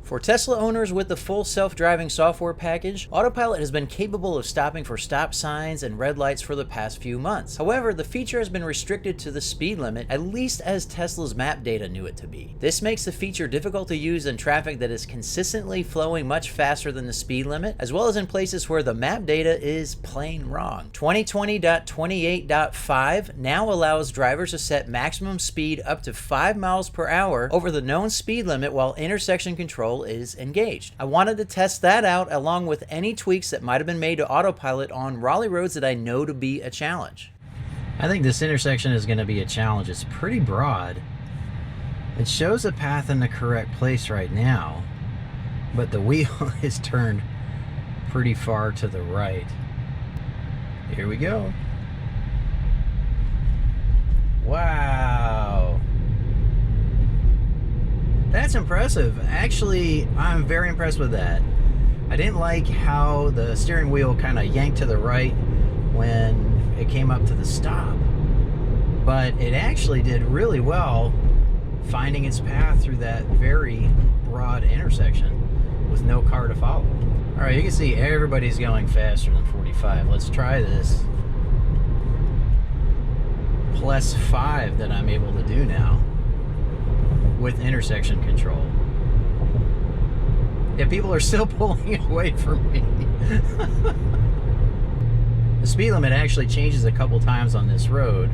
For Tesla owners with the full self-driving software package, Autopilot has been capable of stopping for stop signs and red lights for the past few months. However, the feature has been restricted to the speed limit, at least as Tesla's map data knew it to be. This makes the feature difficult to use in traffic that is consistently flowing much faster than the speed limit, as well as in places where the map data is plain wrong. 2020.28.5 now allows drivers to set maximum speed up to 5 miles per hour over the known speed limit while intersection control is engaged. I wanted to test that out along with any tweaks that might have been made to Autopilot on Raleigh roads that I know to be a challenge. I think this intersection is going to be a challenge. It's pretty broad. It shows a path in the correct place right now, but the wheel is turned pretty far to the right. Here we go. Wow. That's impressive. Actually, I'm very impressed with that. I didn't like how the steering wheel kind of yanked to the right when it came up to the stop, but it actually did really well finding its path through that very broad intersection with no car to follow. All right, you can see everybody's going faster than 45. Let's try this +5 that I'm able to do now with intersection control. Yeah, people are still pulling away from me. The speed limit actually changes a couple times on this road,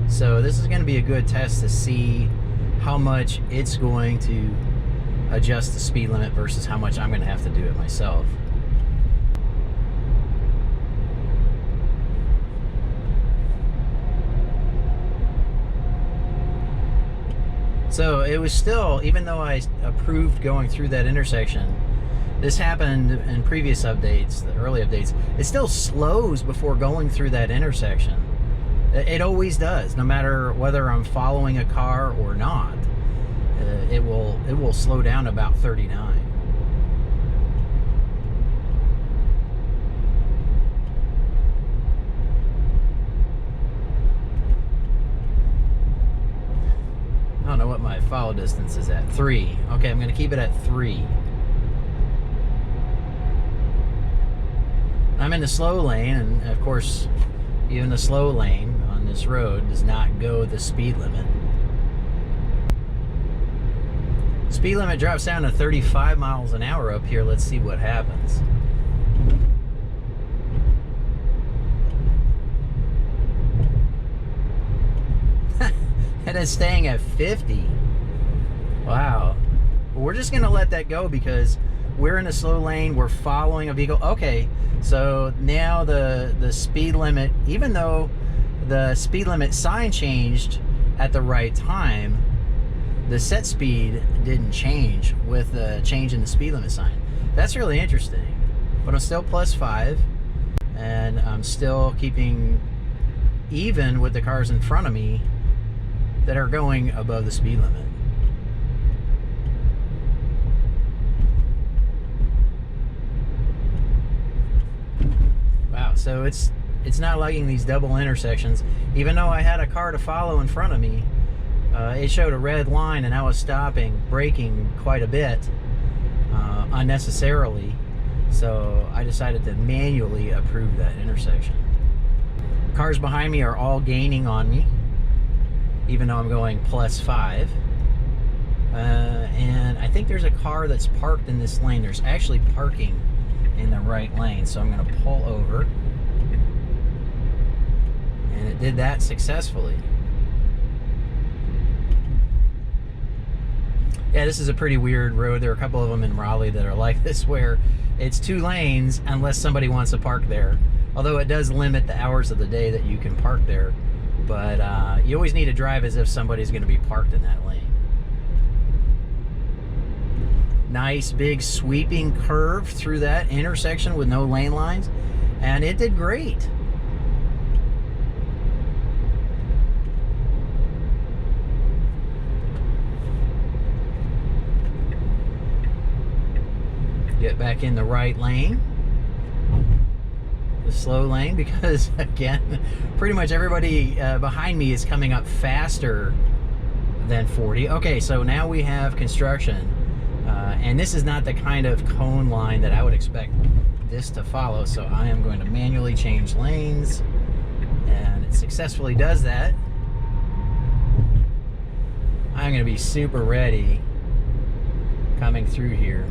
so this is going to be a good test to see how much it's going to adjust the speed limit versus how much I'm going to have to do it myself. So it was still, even though I approved going through that intersection, this happened in previous updates, the early updates, it still slows before going through that intersection. It always does, no matter whether I'm following a car or not. It will slow down about 39. I don't know what my follow distance is at. 3. Okay, I'm going to keep it at 3. I'm in the slow lane, and of course, even the slow lane on this road does not go the speed limit. Speed limit drops down to 35 miles an hour up here. Let's see what happens. And it's staying at 50. Wow. Well, we're just going to let that go because we're in a slow lane. We're following a vehicle. Okay, so now the speed limit, even though the speed limit sign changed at the right time, the set speed didn't change with the change in the speed limit sign. That's really interesting. But I'm still +5, and I'm still keeping even with the cars in front of me that are going above the speed limit. Wow, so it's not liking these double intersections. Even though I had a car to follow in front of me, it showed a red line and I was stopping, braking quite a bit unnecessarily. So I decided to manually approve that intersection. Cars behind me are all gaining on me, even though I'm going +5. And I think there's a car that's parked in this lane. There's actually parking in the right lane, so I'm going to pull over. And it did that successfully. Yeah, this is a pretty weird road. There are a couple of them in Raleigh that are like this, where it's 2 lanes unless somebody wants to park there. Although it does limit the hours of the day that you can park there. But you always need to drive as if somebody's going to be parked in that lane. Nice big sweeping curve through that intersection with no lane lines. And it did great. Get back in the right lane. The slow lane, because again, pretty much everybody behind me is coming up faster than 40. Okay, so now we have construction And this is not the kind of cone line that I would expect this to follow, so I am going to manually change lanes, and it successfully does that. I'm going to be super ready coming through here.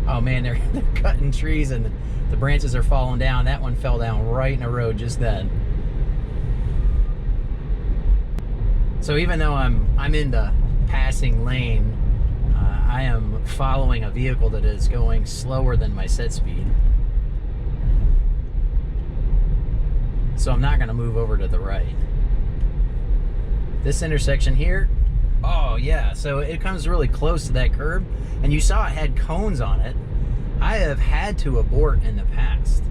Oh man, they're cutting trees and the branches are falling down. That one fell down right in the road just then. So even though I'm in the passing lane, I am following a vehicle that is going slower than my set speed. So I'm not going to move over to the right. This intersection here, oh yeah, so it comes really close to that curb, and you saw it had cones on it. I have had to abort in the past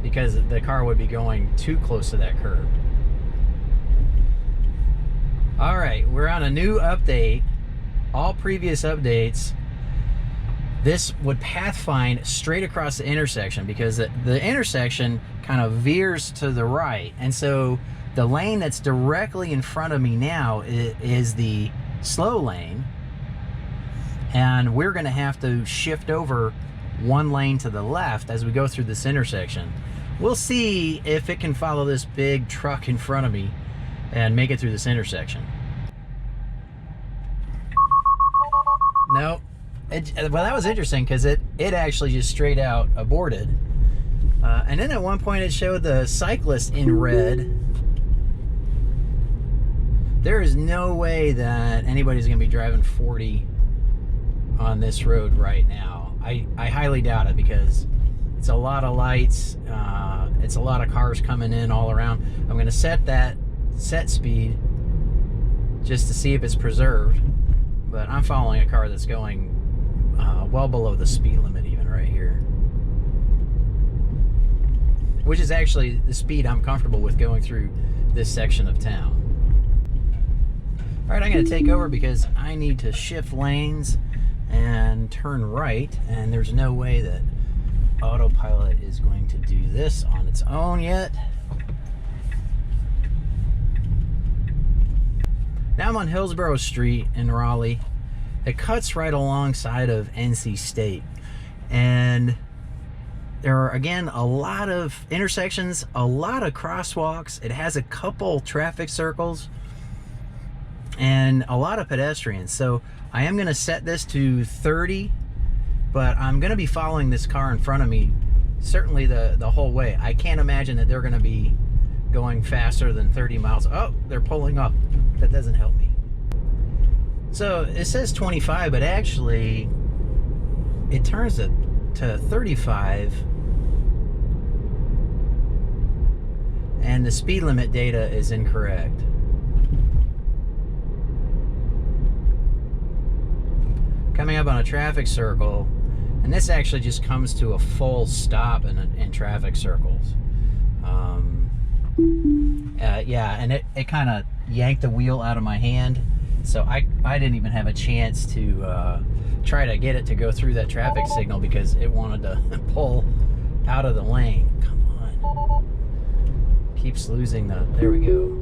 because the car would be going too close to that curb. All right, we're on a new update. All previous updates, this would pathfind straight across the intersection because the intersection kind of veers to the right, and so the lane that's directly in front of me now is the slow lane, and we're going to have to shift over one lane to the left as we go through this intersection. We'll see if it can follow this big truck in front of me and make it through this intersection. No, well, that was interesting because it actually just straight out aborted. And then at one point it showed the cyclist in red. There is no way that anybody's going to be driving 40 on this road right now. I highly doubt it because it's a lot of lights. It's a lot of cars coming in all around. I'm going to set that set speed just to see if it's preserved. But I'm following a car that's going well below the speed limit even right here. Which is actually the speed I'm comfortable with going through this section of town. All right, I'm going to take over because I need to shift lanes and turn right, and there's no way that Autopilot is going to do this on its own yet. Now I'm on Hillsborough Street in Raleigh. It cuts right alongside of NC State, and there are, again, a lot of intersections, a lot of crosswalks. It has a couple traffic circles and a lot of pedestrians. So I am going to set this to 30, but I'm going to be following this car in front of me certainly the whole way. I can't imagine that they're going to be going faster than 30 miles. Oh, they're pulling up. That doesn't help me. So it says 25, but actually it turns it to 35, and the speed limit data is incorrect. Coming up on a traffic circle, and this actually just comes to a full stop in traffic circles. Yeah, and it kind of yanked the wheel out of my hand, so I didn't even have a chance to try to get it to go through that traffic signal because it wanted to pull out of the lane. Come on. Keeps losing there we go.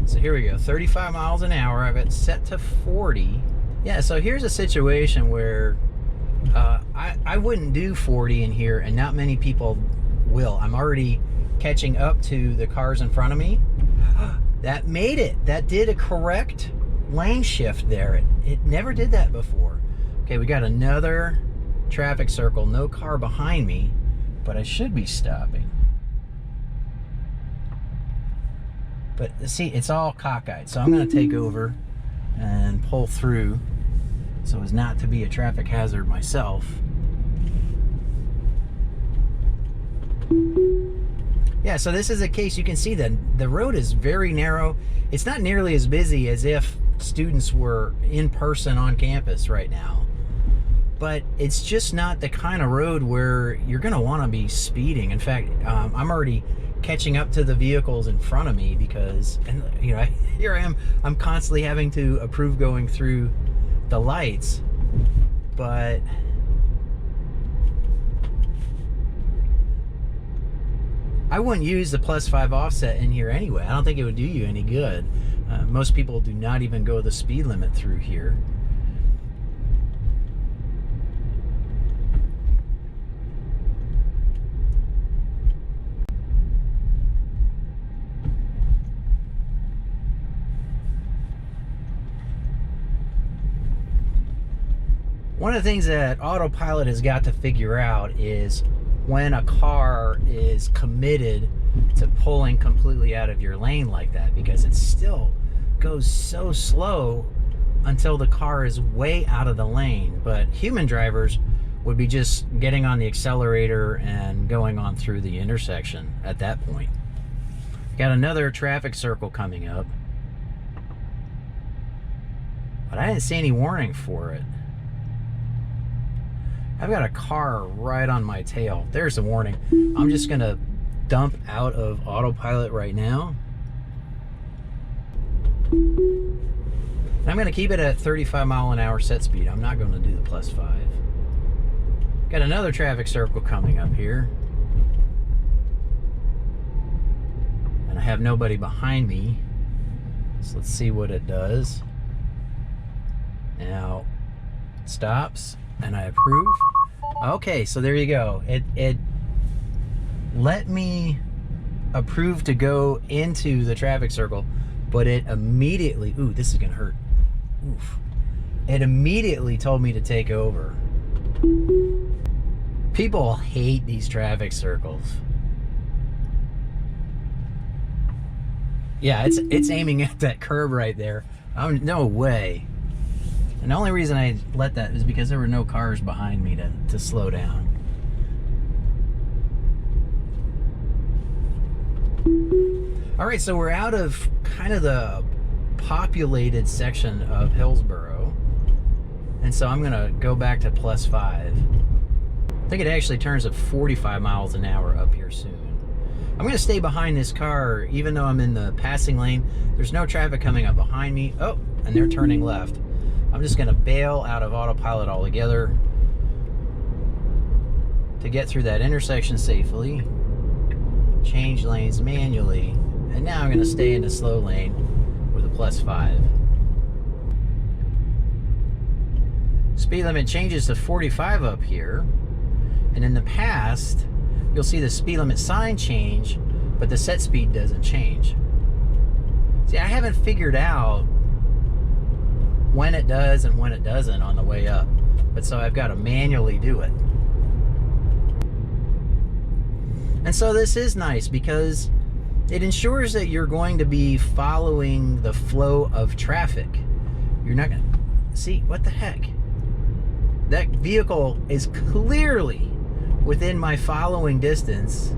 So here we go, 35 miles an hour. I've got set to 40. Yeah, so here's a situation where I wouldn't do 40 in here, and not many people will. I'm already catching up to the cars in front of me. That made it. That did a correct lane shift there. It never did that before. Okay, we got another traffic circle. No car behind me, but I should be stopping. But see, it's all cockeyed. So I'm going to take over and pull through so as not to be a traffic hazard myself. Yeah, so this is a case, you can see that the road is very narrow. It's not nearly as busy as if students were in person on campus right now. But it's just not the kind of road where you're going to want to be speeding. In fact, I'm already catching up to the vehicles in front of me because, and you know, here I am, I'm constantly having to approve going through the lights. But I wouldn't use the +5 offset in here anyway. I don't think it would do you any good. Most people do not even go the speed limit through here. One of the things that Autopilot has got to figure out is when a car is committed to pulling completely out of your lane like that, because it still goes so slow until the car is way out of the lane. But human drivers would be just getting on the accelerator and going on through the intersection at that point. Got another traffic circle coming up, but I didn't see any warning for it. I've got a car right on my tail. There's the warning. I'm just gonna dump out of Autopilot right now. I'm gonna keep it at 35 mile an hour set speed. I'm not gonna do the +5. Got another traffic circle coming up here. And I have nobody behind me. So let's see what it does. Now, it stops, and I approve. Okay, so there you go. It let me approve to go into the traffic circle, but it immediately, ooh, this is gonna hurt. Oof. It immediately told me to take over. People hate these traffic circles. Yeah, it's aiming at that curb right there. No way. And the only reason I let that is because there were no cars behind me to slow down. All right, so we're out of kind of the populated section of Hillsborough. And so I'm gonna go back to +5. I think it actually turns to 45 miles an hour up here soon. I'm gonna stay behind this car even though I'm in the passing lane. There's no traffic coming up behind me. Oh, and they're turning left. I'm just gonna bail out of Autopilot altogether to get through that intersection safely. Change lanes manually. And now I'm gonna stay in the slow lane with a +5. Speed limit changes to 45 up here. And in the past, you'll see the speed limit sign change, but the set speed doesn't change. See, I haven't figured out when it does and when it doesn't on the way up. But so I've got to manually do it. And so this is nice because it ensures that you're going to be following the flow of traffic. You're not going to see, what the heck? That vehicle is clearly within my following distance,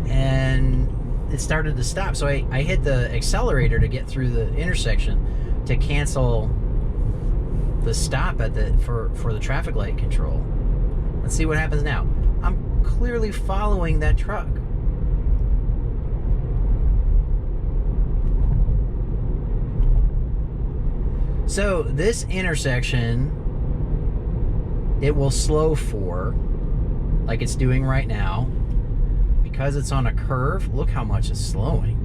and it started to stop. So I hit the accelerator to get through the intersection to cancel the stop at for the traffic light control. Let's see what happens now. I'm clearly following that truck. So this intersection, it will slow for, like it's doing right now, because it's on a curve. Look how much it's slowing.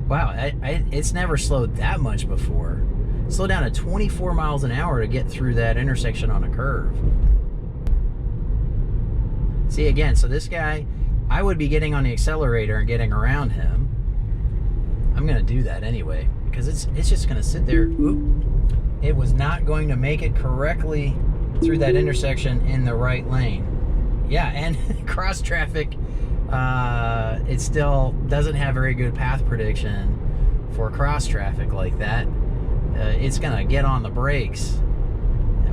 Wow, it's never slowed that much before. Slow down to 24 miles an hour to get through that intersection on a curve. See, again, so this guy, I would be getting on the accelerator and getting around him. I'm gonna do that anyway, because it's just gonna sit there. Oop. It was not going to make it correctly through that intersection in the right lane. Yeah, and cross traffic, it still doesn't have very good path prediction for cross traffic like that. It's gonna get on the brakes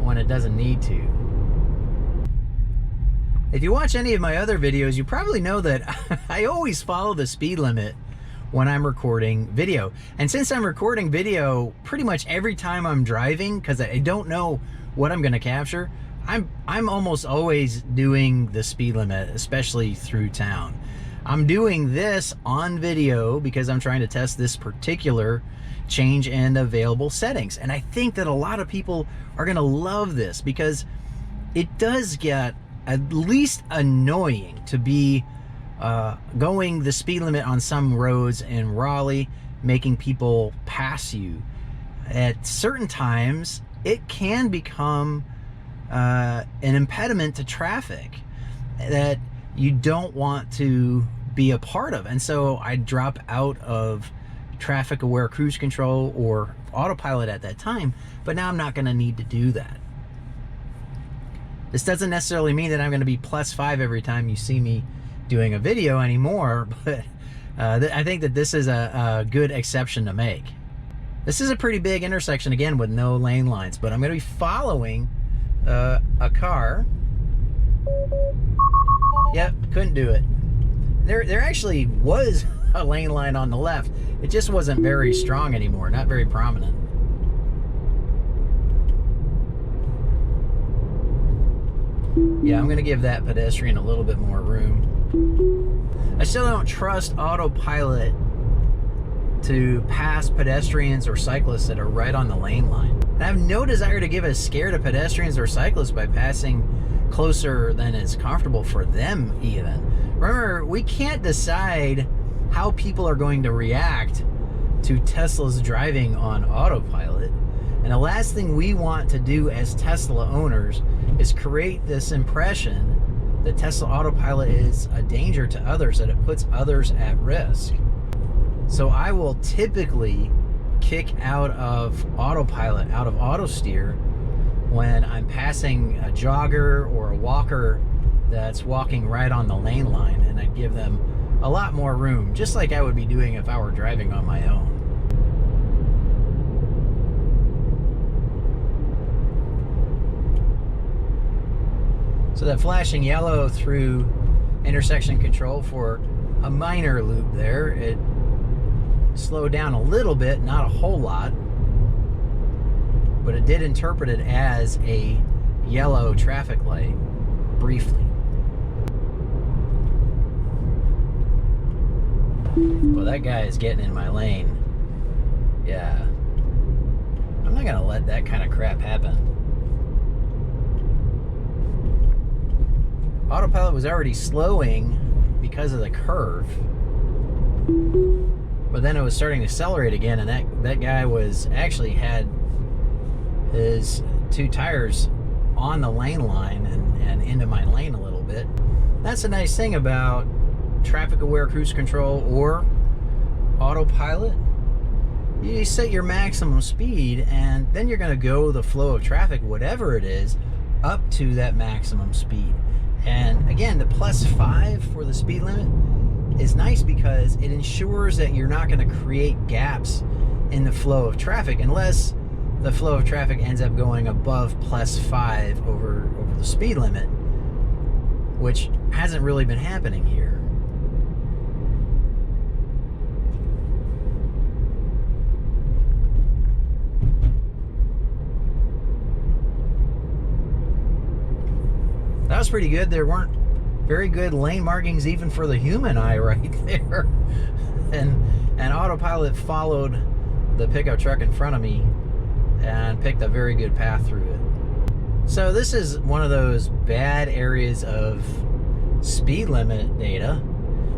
when it doesn't need to. If you watch any of my other videos, you probably know that I always follow the speed limit when I'm recording video. And since I'm recording video pretty much every time I'm driving, because I don't know what I'm gonna capture, I'm almost always doing the speed limit, especially through town. I'm doing this on video because I'm trying to test this particular change in the available settings. And I think that a lot of people are gonna love this because it does get at least annoying to be going the speed limit on some roads in Raleigh, making people pass you. At certain times, it can become an impediment to traffic that you don't want to be a part of. And so I drop out of traffic aware cruise control or autopilot at that time, but now I'm not going to need to do that. This doesn't necessarily mean that I'm going to be +5 every time you see me doing a video anymore, but I think that this is a good exception to make. This is a pretty big intersection, again, with no lane lines, but I'm going to be following a car. Yep, couldn't do it. There actually was a lane line on the left. It just wasn't very strong anymore, not very prominent. Yeah, I'm going to give that pedestrian a little bit more room. I still don't trust Autopilot to pass pedestrians or cyclists that are right on the lane line. And I have no desire to give a scare to pedestrians or cyclists by passing closer than is comfortable for them even. Remember, we can't decide how people are going to react to Tesla's driving on autopilot. And the last thing we want to do as Tesla owners is create this impression that Tesla Autopilot is a danger to others, that it puts others at risk. So I will typically kick out of autopilot, out of auto steer, when I'm passing a jogger or a walker that's walking right on the lane line, and I give them a lot more room, just like I would be doing if I were driving on my own. So that flashing yellow through intersection control for a minor loop there, it slowed down a little bit, not a whole lot, but it did interpret it as a yellow traffic light briefly. Well, that guy is getting in my lane. Yeah. I'm not gonna let that kind of crap happen. Autopilot was already slowing because of the curve, but then it was starting to accelerate again, and that guy was actually had his two tires on the lane line and into my lane a little bit. That's a nice thing about traffic aware cruise control or autopilot. You set your maximum speed, and then you're going to go the flow of traffic, whatever it is, up to that maximum speed. And again, the +5 for the speed limit is nice because it ensures that you're not going to create gaps in the flow of traffic unless the flow of traffic ends up going above +5 over the speed limit, which hasn't really been happening here. That was pretty good. There weren't very good lane markings even for the human eye right there. And autopilot followed the pickup truck in front of me and picked a very good path through it. So this is one of those bad areas of speed limit data.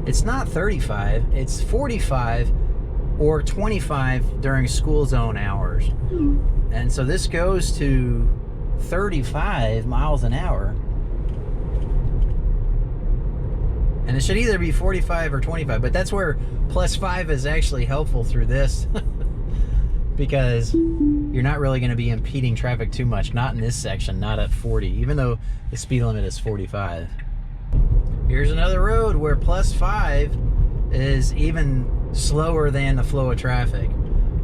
It's not 35, it's 45 or 25 during school zone hours. And so this goes to 35 miles an hour. And it should either be 45 or 25, but that's where +5 is actually helpful through this because you're not really going to be impeding traffic too much, not in this section, not at 40, even though the speed limit is 45. Here's another road where +5 is even slower than the flow of traffic.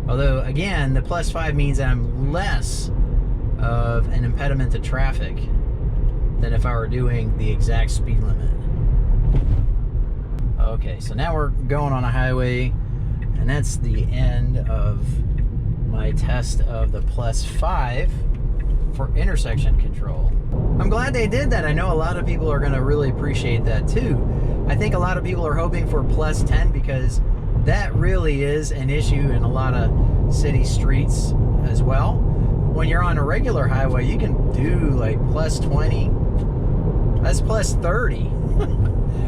Although, again, the +5 means that I'm less of an impediment to traffic than if I were doing the exact speed limit. Okay, so now we're going on a highway, and that's the end of my test of the +5 for intersection control. I'm glad they did that. I know a lot of people are going to really appreciate that too. I think a lot of people are hoping for +10 because that really is an issue in a lot of city streets as well. When you're on a regular highway, you can do like +20. That's +30.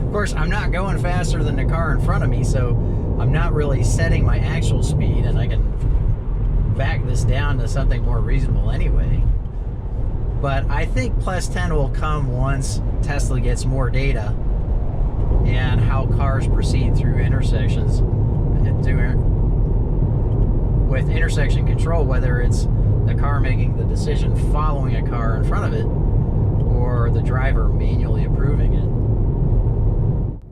Of course, I'm not going faster than the car in front of me, so I'm not really setting my actual speed, and I can back this down to something more reasonable anyway. But I think +10 will come once Tesla gets more data and how cars proceed through intersections with intersection control, whether it's the car making the decision following a car in front of it or the driver manually approving it.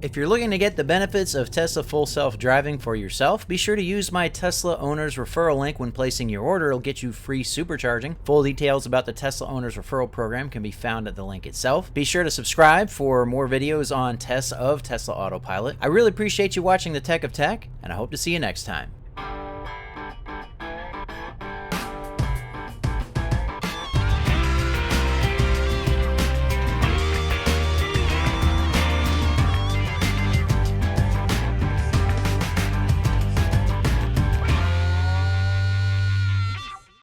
If you're looking to get the benefits of Tesla full self-driving for yourself, be sure to use my Tesla Owners referral link when placing your order. It'll get you free supercharging. Full details about the Tesla Owners referral program can be found at the link itself. Be sure to subscribe for more videos on tests of Tesla Autopilot. I really appreciate you watching The Tech of Tech, and I hope to see you next time.